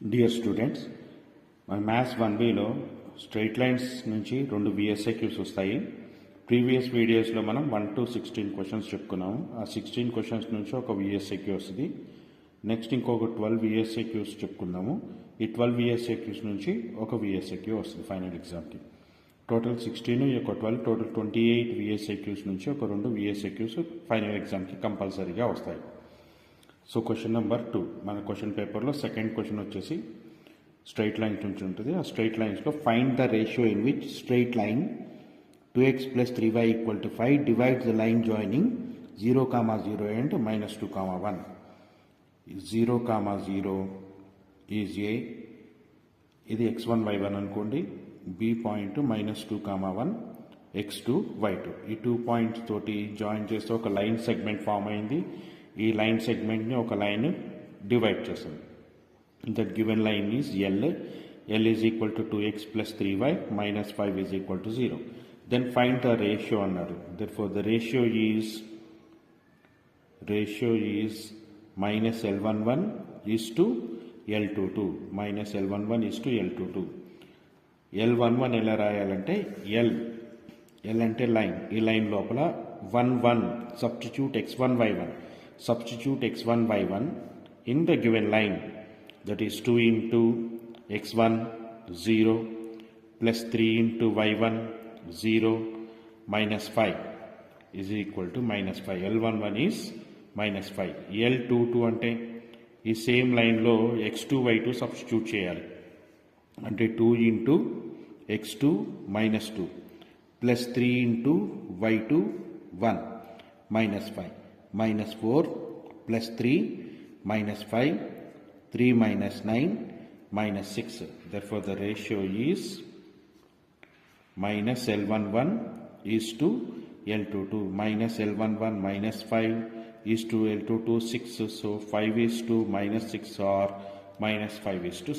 Dear students, మన maths 1Bలో straight lines నుంచి 2 VSIQs వస్తాయి. ప్రీవియస్ వీడియోస్లో మనం 1 to 16 క్వశ్చన్స్ చెప్పుకున్నాము. ఆ 16 క్వశ్చన్స్ నుంచి ఒక VSIQ వస్తుంది. నెక్స్ట్ ఇంకొక 12 VSIQs చెప్పుకుందాము. ఈ 12 VSIQs నుంచి ఒక VSIQ వస్తుంది ఫైనల్ ఎగ్జామ్కి. టోటల్ 16, ఈ యొక్క 12, టోటల్ 28 VSIQs నుంచి ఒక 2 VSIQs ఫైనల్ ఎగ్జామ్కి కంపల్సరీగా వస్తాయి. సో క్వశ్చన్ నెంబర్ 2 మన క్వశ్చన్ పేపర్లో సెకండ్ క్వశ్చన్ వచ్చేసి స్ట్రైట్ లైన్స్ నుంచి ఉంటుంది. ఆ స్ట్రైట్ లైన్స్లో find the ratio in which straight line 2x + 3y = 5 divides the line joining 0, 0 and -2, 1. 0, 0 is A, ఇది x1 y1 అనుకోండి. B point -2, 1 x2 y2. ఈ 2 పాయింట్స్ తోటి జాయిన్ చేస్తే ఒక లైన్ సెగ్మెంట్ ఫామ్ అయింది. ఈ లైన్ సెగ్మెంట్ని ఒక లైన్ డివైడ్ చేస్తుంది. That given line is L. L is equal to 2x + 3y -5 is equal to 0. Then find the ratio అన్నారు. That for the ratio is -L11 is to L22. -L11 is to L22. L11 ఎలా రాయాలంటే L అంటే line. ఈ line లోపల 1 substitute x1 y1. Substitute x1 y1 in the given line, that is 2 into x1 0 plus 3 into y1 0 minus 5 is equal to -5. L11 is -5. L22 అంటే ఈ same లైన్లో x2 y2 substitute చేయాలి. అంటే 2 into x2 -2 plus 3 into y2 1 -5. -4 plus 3 -5, 3 -9 -6. Therefore, the ratio is -L11 is to L22. -L11 -5 is to L22 6. So 5 is to -6 or -5 is to 6.